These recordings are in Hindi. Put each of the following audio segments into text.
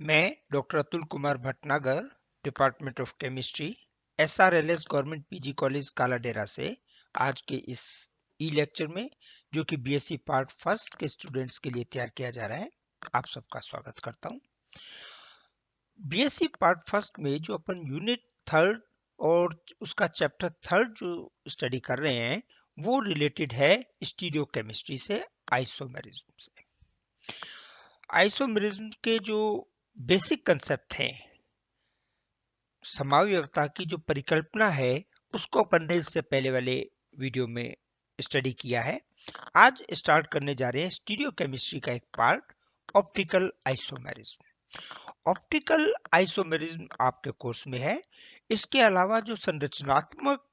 मैं doctor Atul Kumar Bhatnagar, department of chemistry, SRLS government PG college Kaladera से आज के इस ई लेक्चर में, जो कि बीएससी पार्ट फर्स्ट के स्टूडेंट्स के लिए तैयार किया जा रहा है, आप सबका स्वागत करता हूं। बीएससी पार्ट फर्स्ट में जो अपन यूनिट थर्ड और उसका चैप्टर थर्ड जो स्टडी कर रहे हैं, वो रिलेटेड है स्टीरियोकेमिस्ट्री से, आइसोमेरिज्म से। आइसोमेरिज्म के जो बेसिक कंसेप्ट हैं, समावयवता की जो परिकल्पना है, उसको अपन ने इससे पहले वाले वीडियो में स्टडी किया है। आज स्टार्ट करने जा रहे हैं स्टीरियोकेमिस्ट्री का एक part, optical isomerism. Optical isomerism आपके कोर्स में है। इसके अलावा जो संरचनात्मक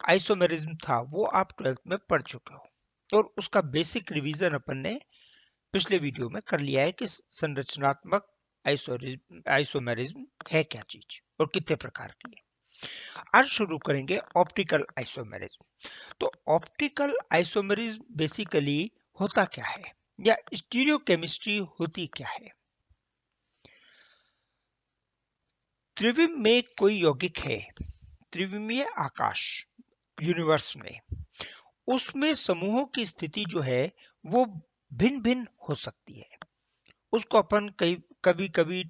आइसोमेरिज्म था वो आप 12th में पढ़ चुके हो, और उसका बेसिक रिवीजन अपन ने पिछले वीडियो में कर लिया है कि संरचनात्मक आइसोमेरिज्म है क्या चीज और कितने प्रकार की है। आज शुरू करेंगे ऑप्टिकल आइसोमेरिज्म। तो ऑप्टिकल आइसोमेरिज्म बेसिकली होता क्या है, या स्टीरियोकेमिस्ट्री होती क्या है। त्रिविम में कोई यौगिक है, त्रिविमीय आकाश यूनिवर्स में, उसमें समूहों की स्थिति जो है वो भिन्न भिन्न हो सकती है। उसको अपन कभी कभी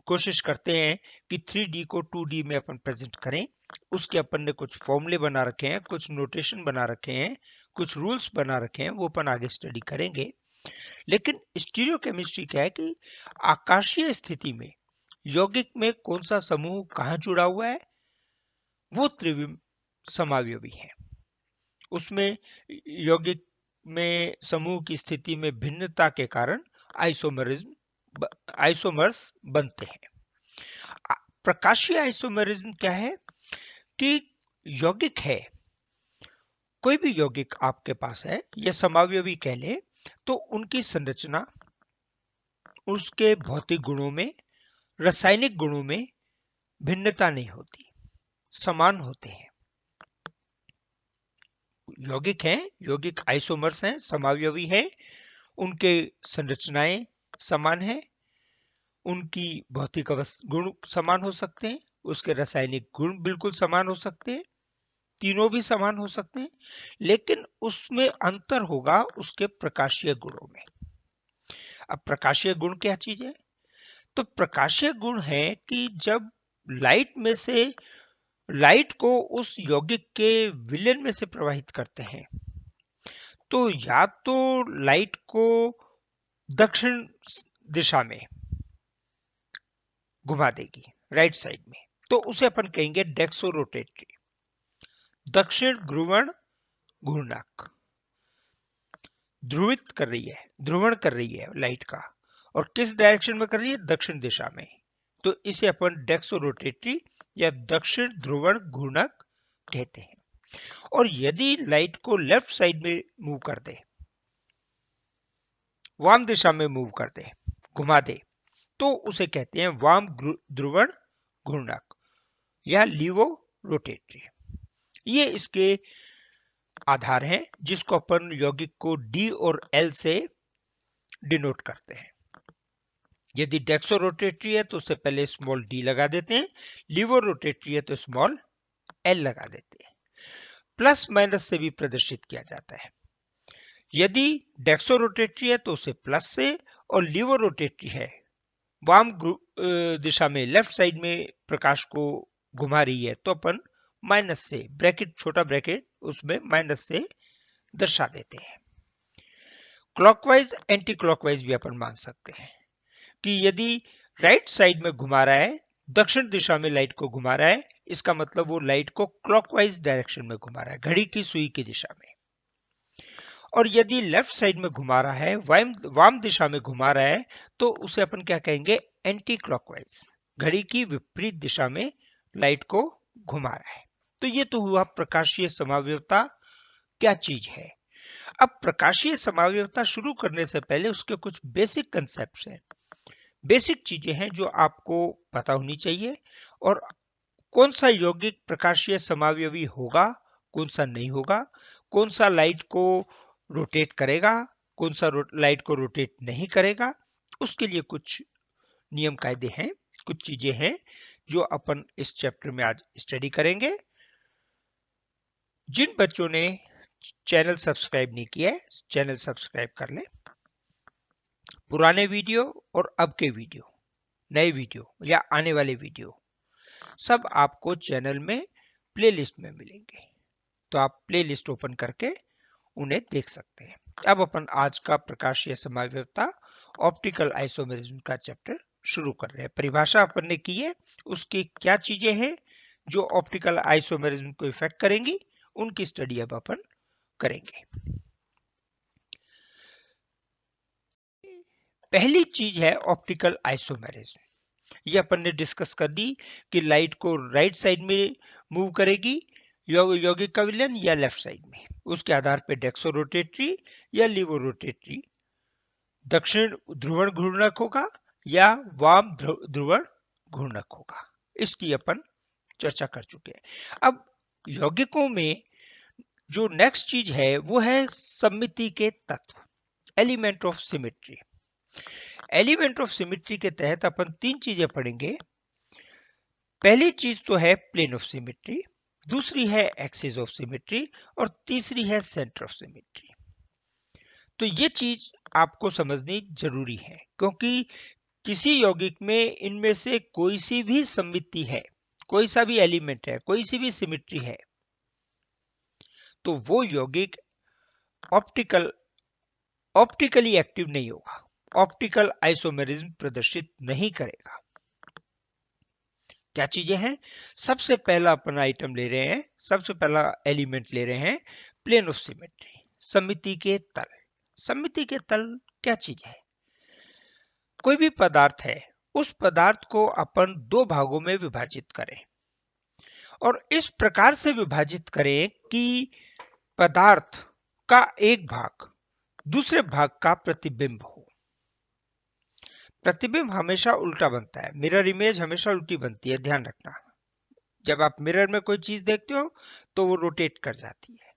कोशिश करते हैं कि 3D को 2D में अपन प्रेजेंट करें। उसके अपन ने कुछ फॉर्मूले बना रखे हैं, कुछ नोटेशन बना रखे हैं, कुछ रूल्स बना रखे हैं, वो अपन आगे स्टडी करेंगे। लेकिन स्टीरियोकेमिस्ट्री क्या है कि आकाशीय स्थिति में यौगिक में कौन सा समूह कहाँ जुड़ा हुआ है, वो त्रिविम समावयवी है। उसमें यौगिक में समूह की स्थिति में भिन्नता के कारण आइसोमर्स बनते हैं। प्रकाशीय आइसोमेरिज्म क्या है कि यौगिक है, कोई भी यौगिक आपके पास है, यह समावयवी कह ले, तो उनकी संरचना, उसके भौतिक गुणों में, रासायनिक गुणों में भिन्नता नहीं होती, समान होते हैं। यौगिक हैं, यौगिक आइसोमर्स हैं, समावयवी हैं, उनके संरचनाएं समान हैं, उनकी भौतिक गुण समान हो सकते हैं, उसके रासायनिक गुण बिल्कुल समान हो सकते हैं, तीनों भी समान हो सकते हैं, लेकिन उसमें अंतर होगा उसके प्रकाशीय गुणों में। अब प्रकाशीय गुण क्या चीज है? तो प्रकाशीय गुण है कि जब लाइट में से लाइट को उस यौगिक के विलयन में से प्रवाहित करते हैं, तो या तो लाइट को दक्षिण दिशा में घुमा देगी, राइट साइड में, तो उसे अपन कहेंगे डेक्सोरोटेटरी, दक्षिण ध्रुवण घूर्णक। ध्रुवित कर रही है, ध्रुवण कर रही है लाइट का, और किस डायरेक्शन में कर रही है? दक्षिण दिशा में। तो इसे अपन डेक्सोरोटेटरी या दक्षिण ध्रुवण घूर्णक कहते हैं। और यदि लाइट को लेफ्ट साइड में मूव कर दे, वाम दिशा में मूव कर दे, घुमा दे, तो उसे कहते हैं वाम ध्रुवण घूर्णक या लीवो रोटेटरी। ये इसके आधार हैं, जिसको अपन यौगिक को डी और एल से डिनोट करते हैं। यदि डेक्सो रोटेटरी है तो उससे पहले स्मॉल डी लगा देते हैं, लीवो रोटेटरी है तो स्मॉल एल लगा देते हैं। प्लस माइनस से भी प्रदर्शित किया जाता है। यदि डेक्सो रोटेटरी है तो उसे प्लस से, और लीवो रोटेटरी है, वाम दिशा में लेफ्ट साइड में प्रकाश को घुमा रही है, तो अपन माइनस से, ब्रैकेट छोटा ब्रैकेट, उसमें माइनस से दर्शा देते हैं। क्लॉकवाइज एंटी क्लॉकवाइज भी अपन मान सकते हैं कि यदि राइट साइड में घुमा रहा है, दक्षिण दिशा में लाइट को घुमा रहा है, इसका मतलब वो लाइट को क्लॉकवाइज डायरेक्शन में घुमा रहा है, घड़ी की सुई की दिशा में। और यदि लेफ्ट साइड में घुमा रहा है, वाम दिशा में घुमा रहा है, तो उसे अपन क्या कहेंगे? एंटी क्लॉकवाइज, घड़ी की विपरीत दिशा में लाइट को घुमा रहा है। तो ये तो हुआ प्रकाशीय समावयवता क्या चीज है। अब प्रकाशीय समावयवता शुरू करने से पहले उसके कुछ बेसिक कंसेप्ट हैं, बेसिक चीजें हैं जो आपको पता होनी चाहिए। और कौन सा यौगिक प्रकाशीय समावयवी होगा, कौन सा नहीं होगा, कौन सा लाइट को रोटेट करेगा, कौन सा लाइट को रोटेट नहीं करेगा, उसके लिए कुछ नियम कायदे हैं, कुछ चीजें हैं जो अपन इस चैप्टर में आज स्टडी करेंगे। जिन बच्चों ने चैनल सब्सक्राइब नहीं किया है, चैनल सब्सक्राइब कर लें। पुराने वीडियो और अब के वीडियो, नए वीडियो या आने वाले वीडियो सब आपको चैनल में प्लेलिस्ट में मिलेंगे, तो आप प्लेलिस्ट ओपन करके उन्हें देख सकते हैं। अब अपन आज का प्रकाशीय समाव्यवस्था ऑप्टिकल आइसोमेरिज्म का चैप्टर शुरू कर रहे हैं। परिभाषा अपन ने की है, उसकी क्या चीजें हैं जो ऑप्टिकल आइसोमेरिज्म को इफेक्ट करेंगी, उनकी स्टडी अब अपन करेंगे। पहली चीज है ऑप्टिकल आइसोमेरिज्म। ये अपन ने डिस्कस कर दी कि लाइट को राइट साइड में मूव करेगी यौगिक का विलयन या लेफ्ट साइड में। उसके आधार पे डेक्सो रोटेटरी या लीवो रोटेटरी दक्षिण ध्रुवण घूर्णक होगा या वाम ध्रुवण घूर्णक होगा। इसकी अपन चर्चा कर चुके हैं। अब यौगिकों में जो नेक्स्ट चीज है वो है सममिति के तत्व, element of symmetry. Element of symmetry के तहत अपन तीन चीजें पढ़ेंगे। पहली चीज तो है प्लेन ऑफ सिमेट्री, दूसरी है एक्सिस ऑफ सिमेट्री और तीसरी है सेंटर ऑफ सिमेट्री। तो ये चीज आपको समझनी जरूरी है, क्योंकि किसी यौगिक में इनमें से कोई सी भी सममिति है, कोई सा भी एलिमेंट है, कोई सी भी सिमेट्री है, तो वो यौगिक ऑप्टिकली एक्टिव नहीं होगा, ऑप्टिकल आइसोमेरिज्म प्रदर्शित नहीं करेगा। क्या चीजें हैं? सबसे पहला अपन आइटम ले रहे हैं, सबसे पहला एलिमेंट ले रहे हैं प्लेन ऑफ सिमेट्री, सममिति के तल। सममिति के तल क्या चीज है? कोई भी पदार्थ है, उस पदार्थ को अपन दो भागों में विभाजित करें और इस प्रकार से विभाजित करें कि पदार्थ का एक भाग दूसरे भाग का प्रतिबिंब हो। प्रतिबिंब हमेशा उल्टा बनता है, मिरर इमेज हमेशा उल्टी बनती है, ध्यान रखना। जब आप मिरर में कोई चीज देखते हो तो वो रोटेट कर जाती है।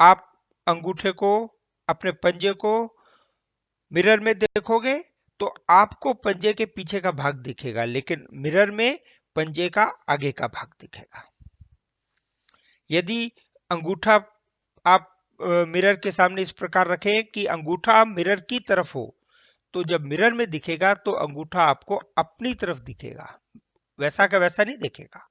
आप अंगूठे को, अपने पंजे को मिरर में देखोगे तो आपको पंजे के पीछे का भाग दिखेगा, लेकिन मिरर में पंजे का आगे का भाग दिखेगा। यदि अंगूठा आप मिरर के सामने इस प्रकार रखें कि अंगूठा मिरर की तरफ हो, तो जब मिरर में दिखेगा तो अंगूठा आपको अपनी तरफ दिखेगा, वैसा का वैसा नहीं दिखेगा।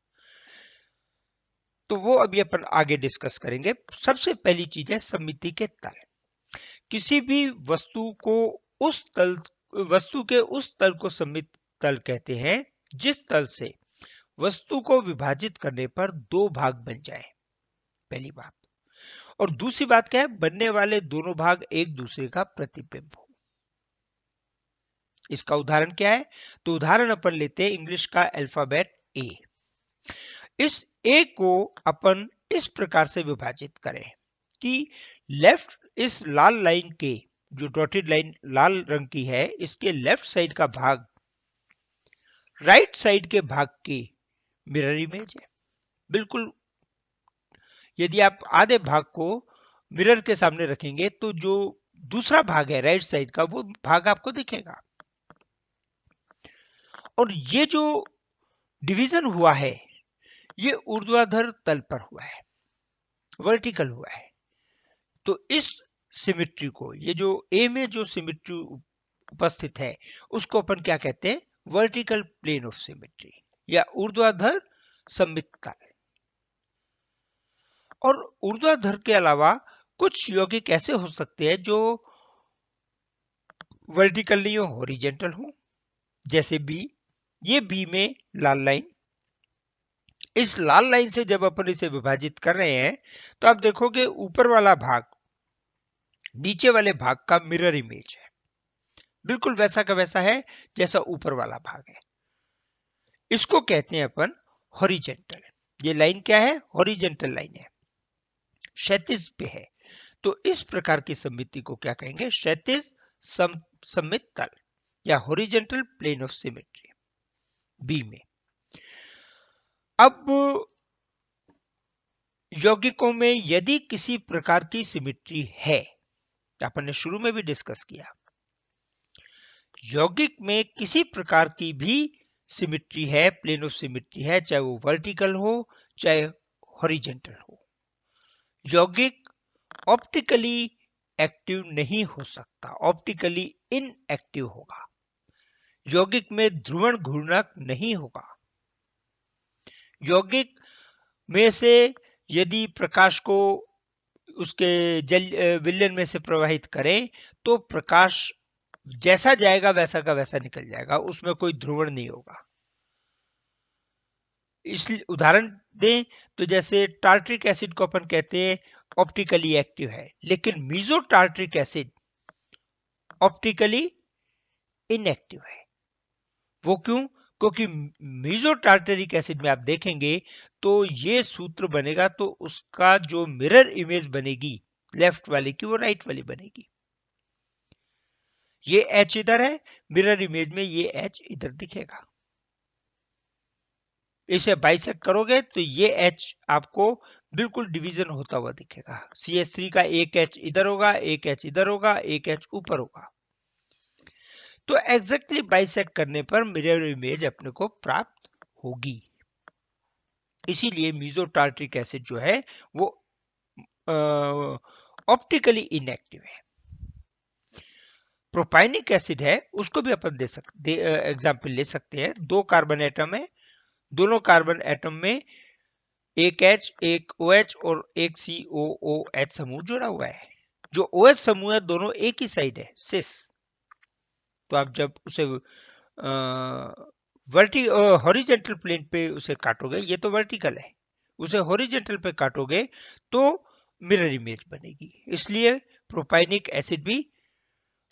तो वो अभी अपन आगे डिस्कस करेंगे। सबसे पहली चीज है सममिति के तल। किसी भी वस्तु के उस तल को सममित तल कहते हैं जिस तल से वस्तु को विभाजित करने पर दो भाग बन जाए, पहली बात। और दूसरी बात क्या है? बनने वाले दोनों भाग एक दूसरे का प्रतिबिंब हो। इसका उदाहरण क्या है? तो उदाहरण अपन लेते हैं इंग्लिश का अल्फाबेट ए। इस ए को अपन इस प्रकार से विभाजित करें कि लेफ्ट, इस लाल लाइन के, जो डॉटेड लाइन लाल रंग की है, इसके लेफ्ट साइड का भाग राइट साइड के भाग की मिरर इमेज है। बिल्कुल, यदि आप आधे भाग को मिरर के सामने रखेंगे तो जो दूसरा भाग है राइट साइड का, वो भाग आपको दिखेगा। और ये जो डिवीजन हुआ है ये ऊर्ध्वाधर तल पर हुआ है, वर्टिकल हुआ है। तो इस सिमेट्री को, ये जो ए में जो सिमेट्री उपस्थित है, उसको अपन क्या कहते हैं? वर्टिकल प्लेन ऑफ सिमेट्री या ऊर्ध्वाधर सममित तल। और ऊर्ध्वाधर के अलावा कुछ यौगिक ऐसे हो सकते हैं जो वर्टिकल नहीं हो, हॉरिजॉन्टल हो, जैसे बी। ये बी में लाल लाइन, इस लाल लाइन से जब अपन इसे विभाजित कर रहे हैं तो आप देखोगे ऊपर वाला भाग नीचे वाले भाग का मिरर इमेज है, बिल्कुल वैसा का वैसा है जैसा ऊपर वाला भाग है। इसको कहते हैं अपन हॉरिजॉन्टल। ये लाइन क्या है? हॉरिजॉन्टल लाइन है, क्षैतिज पे है। तो इस प्रकार की सममिति को क्या कहेंगे? क्षैतिज सममित तल या horizontal plane of symmetry, B में। अब यौगिकों में यदि किसी प्रकार की सिमेट्री है, अपन ने शुरू में भी डिस्कस किया, यौगिक में किसी प्रकार की भी सिमेट्री है, प्लेन ऑफ सिमेट्री है, चाहे वो वर्टिकल हो चाहे हॉरिजेंटल हो, यौगिक ऑप्टिकली एक्टिव नहीं हो सकता, ऑप्टिकली इनएक्टिव होगा। यौगिक में ध्रुवण घूर्णक नहीं होगा। यौगिक में से यदि प्रकाश को उसके जल विलयन में से प्रवाहित करें तो प्रकाश जैसा जाएगा वैसा का वैसा निकल जाएगा, उसमें कोई ध्रुवण नहीं होगा। इसलिए उदाहरण दें तो जैसे टार्ट्रिक एसिड को अपन कहते हैं ऑप्टिकली एक्टिव है, लेकिन meso tartaric acid optically inactive है। वो क्यों? क्योंकि मीजो टार्टरिक एसिड में आप देखेंगे तो ये सूत्र बनेगा तो उसका जो मिरर इमेज बनेगी लेफ्ट वाले की, वो राइट वाली बनेगी। ये H इधर है, मिरर इमेज में ये H इधर दिखेगा। इसे बाइसेक्ट करोगे तो ये H आपको बिल्कुल डिवीजन होता हुआ दिखेगा। CH3 का एक H इधर होगा, एक H इधर होगा, एक H ऊपर होगा। तो एग्जैक्टली बाइसेक्ट करने पर मिरर इमेज अपने को प्राप्त होगी। इसीलिए मीजो टार्ट्रिक एसिड जो है वो ऑप्टिकली इनएक्टिव है। प्रोपाइनिक एसिड है, उसको भी अपन एग्जाम्पल ले सकते हैं। 2 कार्बन एटम है, दोनों कार्बन एटम में एक H, एक OH और एक COOH समूह जुड़ा हुआ है। जो OH समूह है दोनों एक ही साइड है, सिस। तो आप जब उसे हॉरिजेंटल प्लेन पे उसे काटोगे, ये तो वर्टिकल है, उसे हॉरिजेंटल पे काटोगे तो मिरर इमेज बनेगी। इसलिए प्रोपाइनिक एसिड भी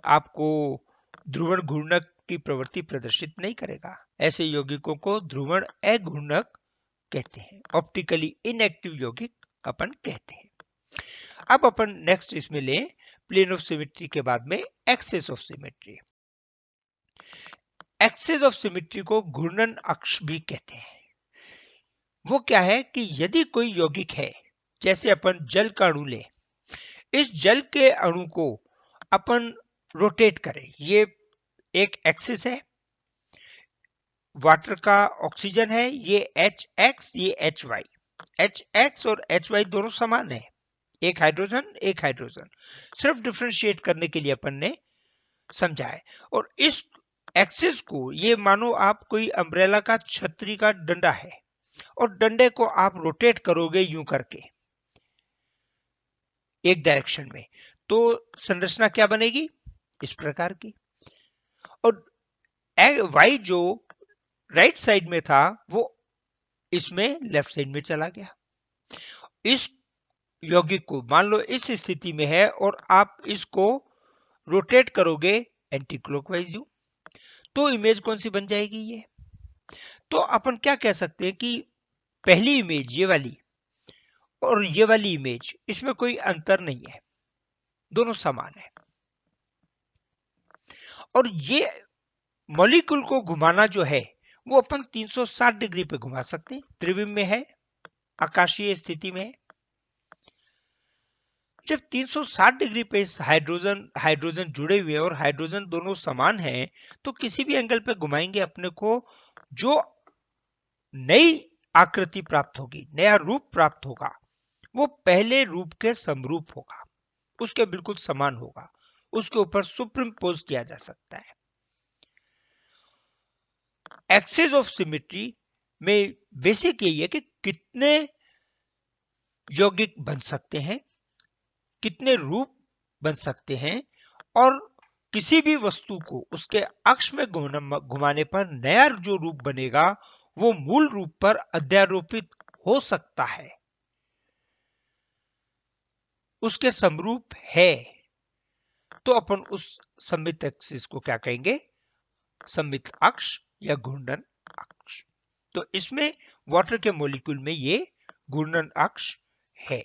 आपको ध्रुवण घूर्णक की प्रवृत्ति प्रदर्शित नहीं करेगा। ऐसे यौगिकों को ध्रुवण अघूर्णक कहते हैं, ऑप्टिकली इनएक्टिव यौगिक अपन कहते हैं। अब अपन नेक्स्ट इसमें ले प्लेन ऑफ सिमेट्री के बाद में axis of symmetry. Axis of symmetry को घूर्णन अक्ष भी कहते हैं। वो क्या है कि यदि कोई यौगिक है, जैसे अपन जल का अणु ले, इस जल के अणु को अपन रोटेट करें, ये एक एक्सिस है, वाटर का ऑक्सीजन है, ये HX, ये HY। HX और HY दोनों समान है, एक हाइड्रोजन एक हाइड्रोजन, सिर्फ डिफरेंशिएट करने के लिए अपन ने समझा है। और इस एक्सिस को, ये मानो आप कोई अम्ब्रेला का छतरी का डंडा है और डंडे को आप रोटेट करोगे यूं करके एक डायरेक्शन में, तो संरचना क्या बनेगी? इस प्रकार की। और Y जो राइट साइड में था वो इसमें लेफ्ट साइड में चला गया। इस यौगिक को मान लो इस स्थिति में है और आप इसको रोटेट करोगे एंटी क्लॉकवाइज यू, तो इमेज कौन सी बन जाएगी? ये तो अपन क्या कह सकते हैं कि पहली इमेज ये वाली और ये वाली इमेज, इसमें कोई अंतर नहीं है, दोनों समान है। और ये मॉलिक्यूल को घुमाना जो है वो अपन 360 डिग्री पे घुमा सकते हैं। त्रिविम में है, आकाशीय स्थिति में है। जब 360 डिग्री पे हाइड्रोजन जुड़े हुए और हाइड्रोजन दोनों समान हैं, तो किसी भी एंगल पे घुमाएंगे अपने को जो नई आकृति प्राप्त होगी, नया रूप प्राप्त होगा, वो पहले रूप के समरूप होगा, उसके बिल्कुल समान होगा, उसके ऊपर सुपरइम्पोज किया जा सकता है। एक्सेस ऑफ सिमेट्री में बेसिक यही है कि कितने यौगिक बन सकते हैं, कितने रूप बन सकते हैं, और किसी भी वस्तु को उसके अक्ष में घुमाने पर नया जो रूप बनेगा वो मूल रूप पर अध्यारोपित हो सकता है, उसके समरूप है। तो अपन उस सममित एक्सिस को क्या कहेंगे? सममित अक्ष या घूर्णन अक्ष। तो इसमें वाटर के मॉलिक्यूल में ये घूर्णन अक्ष है।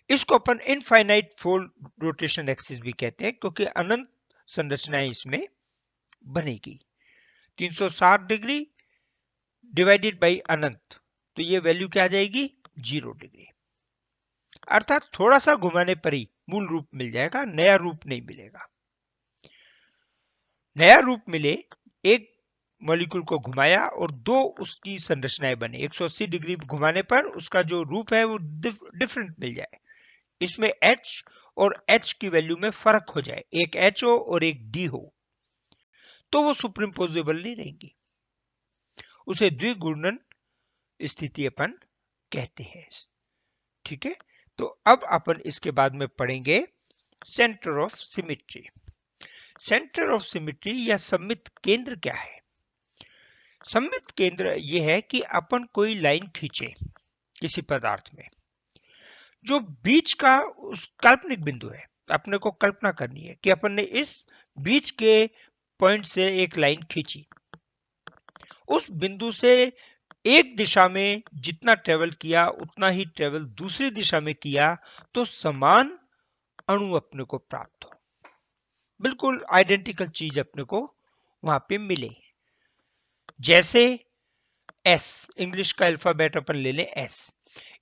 इसको अपन इनफाइनाइट फोल्ड रोटेशन एक्सिस भी कहते हैं, क्योंकि अनंत संरचनाएं इसमें बनेगी। 360 डिग्री डिवाइडेड बाई अनंत, तो ये वैल्यू क्या आ जाएगी? 0 डिग्री। अर्थात थोड़ा सा घुमाने पर ही मूल रूप मिल जाएगा, नया रूप नहीं मिलेगा। नया रूप मिले, एक मॉलिक्यूल को घुमाया और दो उसकी संरचनाएं बने, 180 डिग्री घुमाने पर उसका जो रूप है वो डिफरेंट मिल जाए, इसमें H और H की वैल्यू में फर्क हो जाए, एक H हो और एक D हो, तो वो सुपरइम्पोजेबल नहीं रहेंगी, उसे द्विघूर्णन स्थिति अपन कहते हैं। ठीक है, तो अब अपन इसके बाद में पढ़ेंगे centre of symmetry. Centre of symmetry या सममित केंद्र क्या है? सममित केंद्र यह है कि अपन कोई लाइन खींचे किसी पदार्थ में, जो बीच का उस काल्पनिक बिंदु है, अपने को कल्पना करनी है कि अपन ने इस बीच के पॉइंट से एक लाइन खींची, उस बिंदु से एक दिशा में जितना ट्रेवल किया उतना ही ट्रेवल दूसरी दिशा में किया, तो समान अणु अपने को प्राप्त हो, बिल्कुल आइडेंटिकल चीज अपने को वहां पे मिले। जैसे एस, इंग्लिश का अल्फाबेट अपन ले लें एस,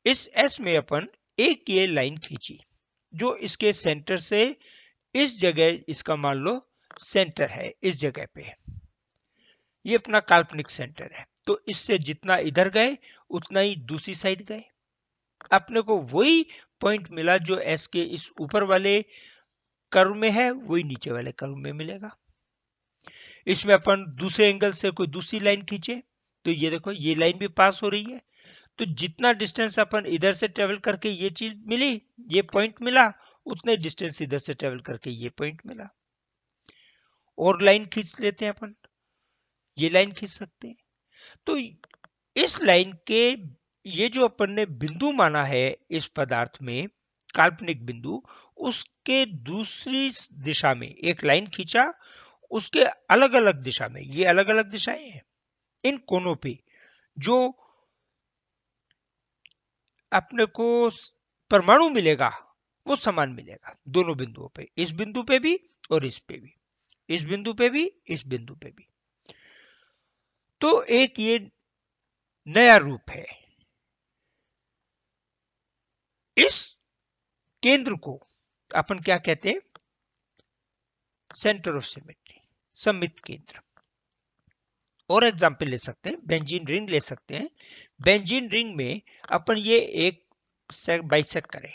इस एस में अपन एक ये लाइन खींची जो इसके सेंटर से इस जगह, इसका मान लो सेंटर है इस जगह पे, ये अपना काल्पनिक सेंटर है, तो इससे जितना इधर गए उतना ही दूसरी साइड गए, अपने को वही पॉइंट मिला जो एस के इस ऊपर वाले कर्व में है, वही नीचे वाले कर्व में मिलेगा। इसमें अपन दूसरे एंगल से कोई दूसरी लाइन खींचे, तो ये देखो ये लाइन भी पास हो रही है, तो जितना डिस्टेंस अपन इधर से ट्रेवल करके ये चीज मिली, ये पॉइंट मिला, उतने डिस्टेंस इधर से ट्रेवल करके ये पॉइंट मिला। और लाइन खींच लेते हैं अपन, ये लाइन खींच सकते हैं, तो इस लाइन के ये जो अपन ने बिंदु माना है इस पदार्थ में काल्पनिक बिंदु, उसके दूसरी दिशा में एक लाइन खींचा, उसके अलग अलग दिशा में, ये अलग अलग दिशाएं हैं, इन कोनों पे जो अपने को परमाणु मिलेगा वो समान मिलेगा दोनों बिंदुओं पे, इस बिंदु पे भी और इस पे भी, इस बिंदु पे भी इस बिंदु पे भी। तो एक ये नया रूप है। इस केंद्र को अपन क्या कहते हैं? सेंटर ऑफ सिमेट्री, सममित केंद्र। और एग्जाम्पल ले सकते हैं, बेंजीन रिंग ले सकते हैं। बेंजीन रिंग में अपन ये एक बाइसेक्ट करें,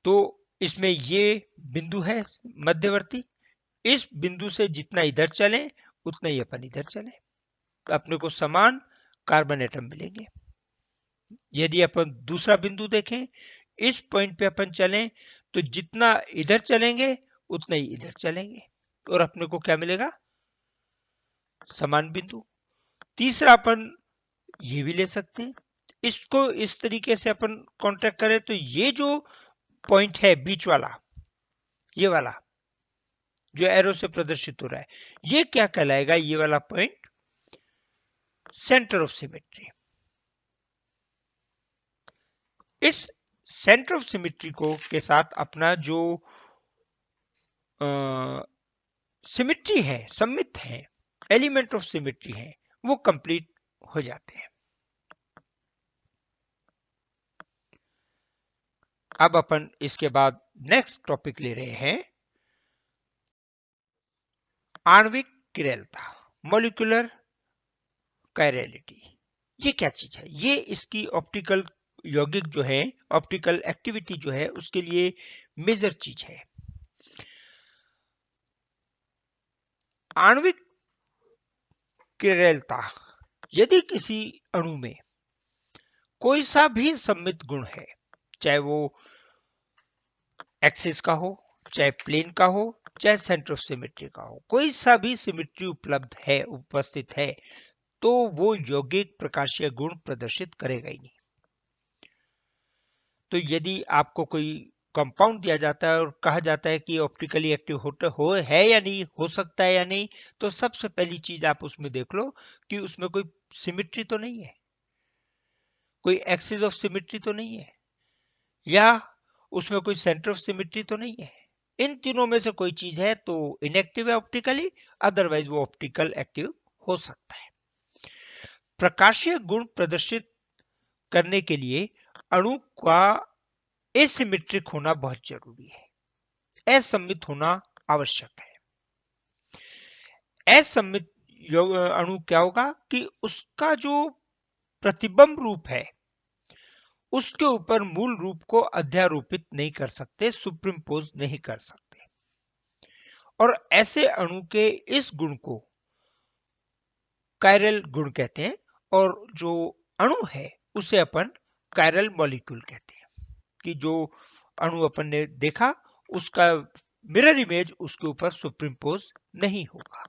तो इसमें ये बिंदु है मध्यवर्ती, इस बिंदु से जितना इधर चले उतना ही अपन इधर चले, तो अपने को समान कार्बन एटम मिलेंगे। यदि अपन दूसरा बिंदु देखें, इस पॉइंट पे अपन चलें, तो जितना इधर चलेंगे उतना ही इधर चलेंगे, और अपने को क्या मिलेगा? समान बिंदु। तीसरा अपन ये भी ले सकते हैं, इसको इस तरीके से अपन कॉन्ट्रैक्ट करें, तो ये जो पॉइंट है बीच वाला, ये वाला जो एरो से प्रदर्शित हो रहा है, ये क्या कहलाएगा? ये वाला पॉइंट सेंटर ऑफ सिमेट्री। इस सेंटर ऑफ सिमेट्री को के साथ अपना जो सिमेट्री है, सममित है, एलिमेंट ऑफ सिमेट्री है, वो कंप्लीट हो जाते हैं। अब अपन इसके बाद नेक्स्ट टॉपिक ले रहे हैं आणविक किरेलता, मॉलिक्यूलर कायरलिटी। ये क्या चीज है? ये इसकी ऑप्टिकल यौगिक जो है, ऑप्टिकल एक्टिविटी जो है, उसके लिए मेजर चीज है। आणविक किरेलता, यदि किसी अणु में कोई सा भी सममित गुण है, चाहे वो एक्सिस का हो, चाहे प्लेन का हो, चाहे सेंटर ऑफ सिमेट्री का हो, कोई सा भी सिमेट्री उपलब्ध है, उपस्थित है, तो वो यौगिक प्रकाशीय गुण प्रदर्शित करेगा ही नहीं। तो यदि आपको कोई कंपाउंड दिया जाता है और कहा जाता है कि ऑप्टिकली एक्टिव हो है या नहीं, हो सकता है या नहीं, तो सबसे पहली चीज आप उसमें देख लो कि उसमें कोई सिमेट्री तो नहीं है, कोई एक्सिस ऑफ सिमेट्री तो नहीं है, या उसमें कोई सेंटर ऑफ सिमेट्री तो नहीं है। इन तीनों में से कोई चीज है तो इनएक्टिव है ऑप्टिकली, अदरवाइज वो ऑप्टिकल एक्टिव हो सकता है। प्रकाशीय गुण प्रदर्शित करने के लिए अणु का एसिमेट्रिक होना बहुत जरूरी है, असममित होना आवश्यक है। असममित अणु क्या होगा कि उसका जो प्रतिबिंब रूप है उसके ऊपर मूल रूप को अध्यारोपित नहीं कर सकते, सुपरिम्पोज नहीं कर सकते, और ऐसे अणु के इस गुण को कायरल गुण कहते हैं, और जो अणु है उसे अपन कायरल मॉलिक्यूल कहते हैं कि जो अणु अपन ने देखा उसका मिरर इमेज उसके ऊपर सुपरिम्पोज नहीं होगा।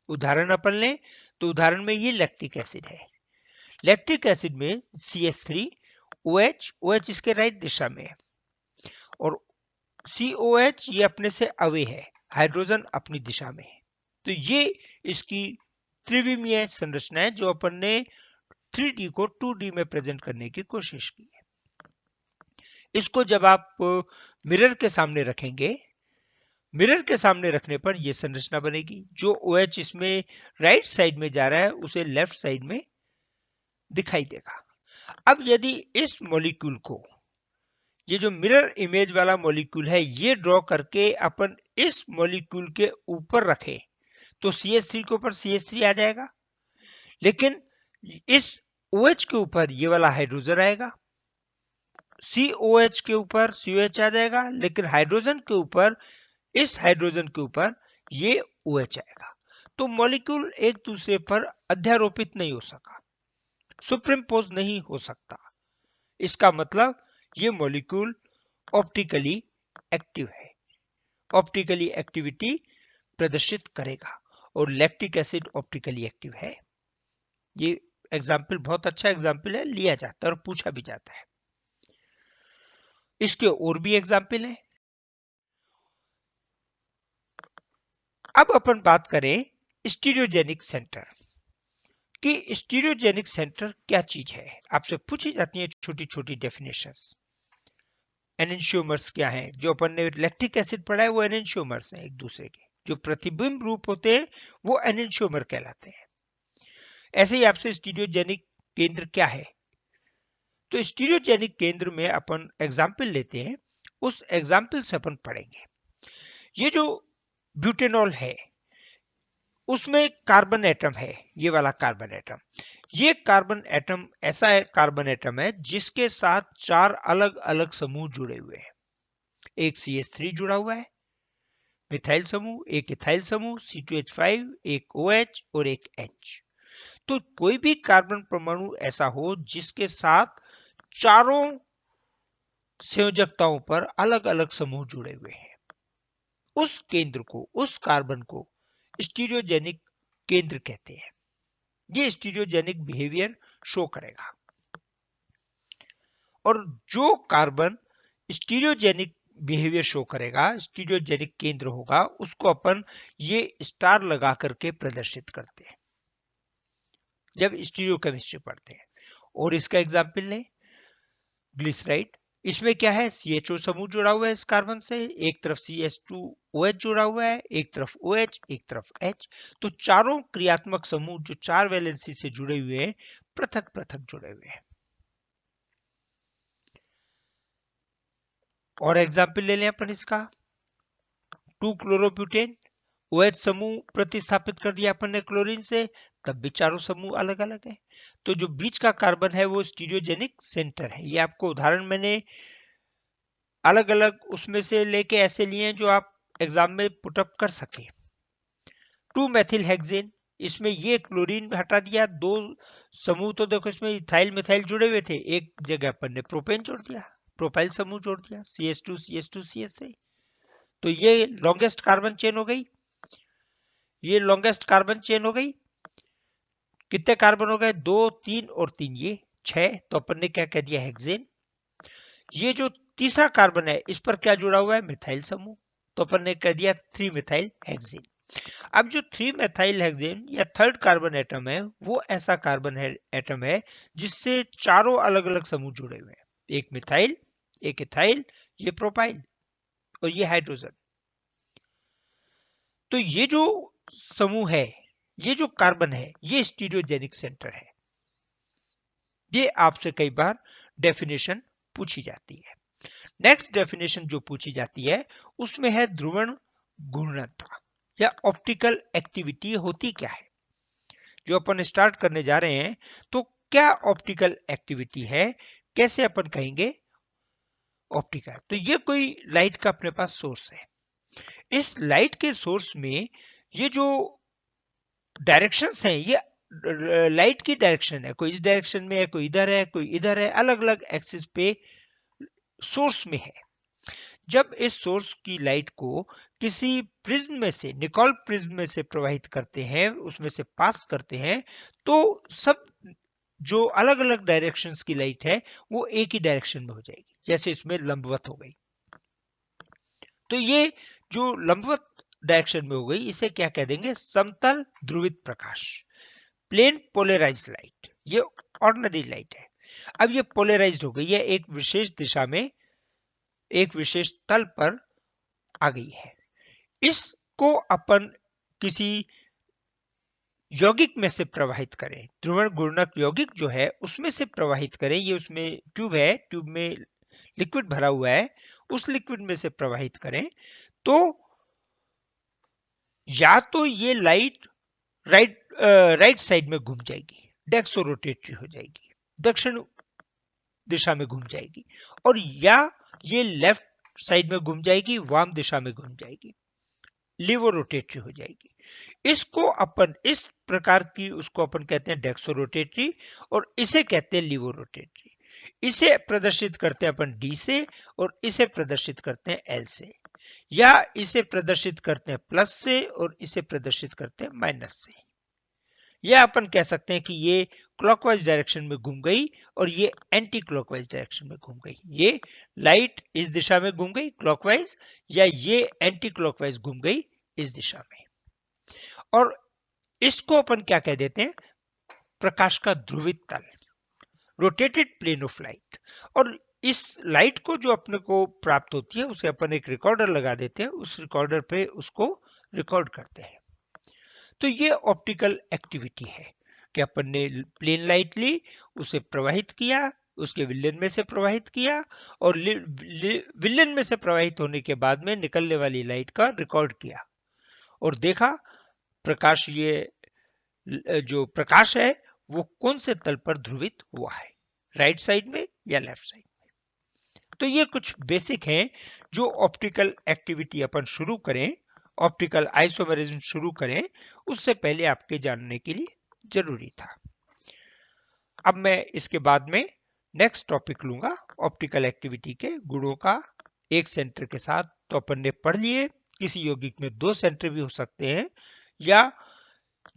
उदाहरण अपन लें तो उदाहरण में ये लैक्टिक एसिड है। लैक्टिक एसिड में CH3 OH, OH इसके राइट दिशा में है, और COH ये अपने से अवे है, हाइड्रोजन अपनी दिशा में है। तो ये इसकी त्रिविमीय संरचना है जो अपन ने 3D को 2D में प्रेजेंट करने की कोशिश की है। इसको जब आप मिरर के सामने रखेंगे, मिरर के सामने रखने पर यह संरचना बनेगी। जो OH इसमें राइट साइड में जा रहा है उसे लेफ्ट साइड में दिखाई देगा। अब यदि इस मॉलिक्यूल को, ये जो मिरर इमेज वाला मॉलिक्यूल है, ये ड्रॉ करके अपन इस मॉलिक्यूल के ऊपर रखें तो CH3 के ऊपर CH3 आ जाएगा, लेकिन इस OH के ऊपर ये वाला हाइड्रोजन आएगा। COH के ऊपर COH आ जाएगा, लेकिन हाइड्रोजन के ऊपर, इस हाइड्रोजन के ऊपर ये OH आएगा। तो मॉलिक्यूल एक दूसरे पर अध्यारोपित नहीं हो सका, सुपरिम्पोज नहीं हो सकता। इसका मतलब ये मॉलिक्यूल ऑप्टिकली एक्टिव है, ऑप्टिकली एक्टिविटी प्रदर्शित करेगा, और लैक्टिक एसिड ऑप्टिकली एक्टिव है। ये एग्जाम्पल बहुत अच्छा एग्जाम्पल है, लिया जाता है और पूछा भी जाता है। इसके और भी एग्जाम्पल है। अब अपन बात करें स्टीरियोजेनिक सेंटर कि स्टीरियोजेनिक सेंटर क्या चीज है। आपसे पूछी जाती है छोटी छोटी डेफिनेशंस। एनेंशियोमर्स क्या है, जो अपन ने लैक्टिक एसिड पढ़ा है वो एनेंशियोमर्स हैं एक दूसरे के, जो प्रतिबिंब रूप होते हैं वो एनेंशियोमर कहलाते हैं। ऐसे ही आपसे स्टीरियोजेनिक केंद्र क्या है, तो स्टीरियोजेनिक केंद्र में अपन एग्जाम्पल लेते हैं, उस एग्जाम्पल से अपन पढ़ेंगे। ये जो ब्यूटेनॉल है उसमें कार्बन एटम है, ये वाला कार्बन एटम, ये कार्बन एटम ऐसा है, कार्बन एटम है जिसके साथ 4 अलग अलग समूह जुड़े हुए हैं। एक CH3 जुड़ा हुआ है मिथाइल समूह, एक इथाइल समूह C2H5, एक OH और एक H। तो कोई भी कार्बन परमाणु ऐसा हो जिसके साथ चारों संयोजकताओं पर अलग अलग समूह जुड़े हुए हैं, उस केंद्र को, उस कार्बन को स्टीरियोजेनिक केंद्र कहते हैं। ये स्टीरियोजेनिक बिहेवियर शो करेगा, और जो कार्बन स्टीरियोजेनिक बिहेवियर शो करेगा, स्टीरियोजेनिक केंद्र होगा, उसको अपन ये स्टार लगा करके प्रदर्शित करते हैं जब स्टीरियोकेमिस्ट्री पढ़ते हैं। और इसका एग्जाम्पल लें ग्लिसराइड, इसमें क्या है, CHO समूह जुड़ा हुआ है इस कार्बन से, एक तरफ CH2OH जुड़ा हुआ है, एक तरफ OH, एक तरफ H। तो चारों क्रियात्मक समूह जो 4 वैलेंसी से जुड़े हुए हैं, पृथक पृथक जुड़े हुए हैं। और एग्जाम्पल ले लें अपन इसका, 2-क्लोरोब्यूटेन, OH समूह प्रतिस्थापित कर दिया अपन ने क्लोरीन से, तब भी चारों समूह अलग अलग है। तो जो बीच का कार्बन है वो स्टीरियोजेनिक सेंटर है। ये आपको उदाहरण मैंने अलग अलग उसमें से लेके ऐसे लिए हैं जो आप एग्जाम में पुटअप कर सके। 2-मेथिल-हेक्सेन, इसमें ये क्लोरीन हटा दिया, 2 समूह तो देखो इसमें इथाइल मिथाइल जुड़े हुए थे, एक जगह अपन ने प्रोपेन जोड़ दिया, प्रोपाइल समूह जोड़ दिया, CH2 CH2 CH3। तो ये लॉन्गेस्ट कार्बन चेन हो गई, ये लॉन्गेस्ट कार्बन चेन हो गई। कितने कार्बन हो गए, 2 3 और 3, ये 6। तो अपन ने क्या कह दिया, हेक्सेन। ये जो तीसरा कार्बन है इस पर क्या जुड़ा हुआ है, मिथाइल समूह, तो अपन ने कह दिया 3-मेथाइल-हेक्सेन। अब जो 3-मेथाइल-हेक्सेन या थर्ड कार्बन एटम है वो ऐसा कार्बन एटम है जिससे चारों अलग अलग समूह जुड़े हुए हैं, एक मिथाइल, एक इथाइल, ये प्रोपाइल और ये हाइड्रोजन। तो ये जो समूह है, ये जो कार्बन है, ये स्टीरियोजेनिक सेंटर है। ये आपसे कई बार डेफिनेशन पूछी जाती है। नेक्स्ट डेफिनेशन जो पूछी जाती है उसमें है ध्रुवण घूर्णनता, या ऑप्टिकल एक्टिविटी होती क्या है, जो अपन स्टार्ट करने जा रहे हैं। तो क्या ऑप्टिकल एक्टिविटी है, कैसे अपन कहेंगे ऑप्टिकल। तो ये कोई लाइट का अपने पास सोर्स है। इस लाइट के सोर्स में ये जो डायरेक्शंस हैं, ये लाइट की डायरेक्शन है, कोई इस डायरेक्शन में है, कोई इधर है, कोई इधर है, अलग अलग एक्सिस पे सोर्स में है। जब इस सोर्स की लाइट को किसी प्रिज्म में से, निकोल प्रिज्म में से प्रवाहित करते हैं, उसमें से पास करते हैं, तो सब जो अलग अलग डायरेक्शंस की लाइट है वो एक ही डायरेक्शन में हो जाएगी, जैसे इसमें लंबवत हो गई। तो ये जो लंबवत डायरेक्शन में हो गई, इसे क्या कह देंगे, समतल ध्रुवित प्रकाश, प्लेन पोलराइज्ड लाइट। ये ऑर्डिनरी लाइट है। अब ये पोलराइज्ड हो गई है, एक विशेष दिशा में, एक विशेष तल पर आ गई है। इसको अपन किसी यौगिक में से प्रवाहित करें, ध्रुवण गुणक यौगिक जो है उसमें से प्रवाहित करें। ये उसमें ट्यूब है, ट्यूब में लिक्विड भरा हुआ है, उस लिक्विड में से प्रवाहित करें, तो या तो ये लाइट राइट साइड में घूम जाएगी, डेक्सो रोटेटरी हो जाएगी, दक्षिण दिशा में घूम जाएगी, और या ये लेफ्ट साइड में घूम जाएगी, वाम दिशा में घूम जाएगी, लिवो रोटेटरी हो जाएगी। इसको अपन इस प्रकार की, उसको अपन कहते हैं डेक्सो रोटेटरी, और इसे कहते हैं लिवो रोटेटरी। इसे प्रदर्शित करते हैं अपन डी से, और इसे प्रदर्शित करते हैं एल से, या इसे प्रदर्शित करते हैं प्लस से, और इसे प्रदर्शित करते हैं माइनस से। या अपन कह सकते हैं कि ये क्लॉकवाइज डायरेक्शन में घूम गई और ये एंटी क्लॉकवाइज डायरेक्शन में घूम गई। ये लाइट इस दिशा में घूम गई क्लॉकवाइज, या ये एंटी क्लॉकवाइज घूम गई इस दिशा में। और इसको अपन क्या कह देते हैं, प्रकाश का ध्रुवित तल, रोटेटेड प्लेन ऑफ लाइट। और इस लाइट को जो अपने को प्राप्त होती है, उसे अपन एक रिकॉर्डर लगा देते हैं, उस रिकॉर्डर पे उसको रिकॉर्ड करते हैं। तो ये ऑप्टिकल एक्टिविटी है कि अपन ने प्लेन लाइट ली, उसे प्रवाहित किया, उसके विलयन में से प्रवाहित किया, और विलयन में से प्रवाहित होने के बाद में निकलने वाली लाइट का रिकॉर्ड किया, और देखा प्रकाश, ये जो प्रकाश है वो कौन से तल पर ध्रुवित हुआ है, राइट साइड में या लेफ्ट साइड में। तो ये कुछ बेसिक हैं जो ऑप्टिकल एक्टिविटी अपन शुरू करें, ऑप्टिकल आइसोमेरिज्म शुरू करें, उससे पहले आपके जानने के लिए जरूरी था। अब मैं इसके बाद में नेक्स्ट टॉपिक लूंगा ऑप्टिकल एक्टिविटी के गुणों का एक सेंटर के साथ। तो अपन ने पढ़ लिए किसी यौगिक में 2 सेंटर भी हो सकते हैं, या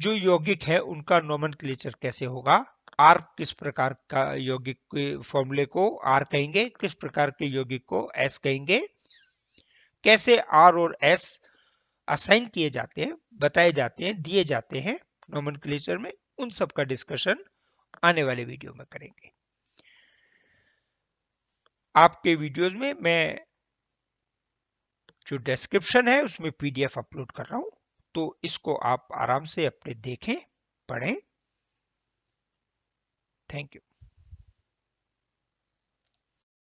जो यौगिक है उनका नोमेनक्लेचर कैसे होगा, आर किस प्रकार का यौगिक के फॉर्मूले को आर कहेंगे, किस प्रकार के यौगिक को एस कहेंगे, कैसे आर और एस असाइन किए जाते हैं, बताए जाते हैं, दिए जाते हैं नोमेनक्लेचर में, उन सब का डिस्कशन आने वाले वीडियो में करेंगे। आपके वीडियोस में मैं जो डिस्क्रिप्शन है उसमें पीडीएफ अपलोड कर रहा हूं, तो इसको आप आराम से अपने देखें, पढ़ें। Thank you.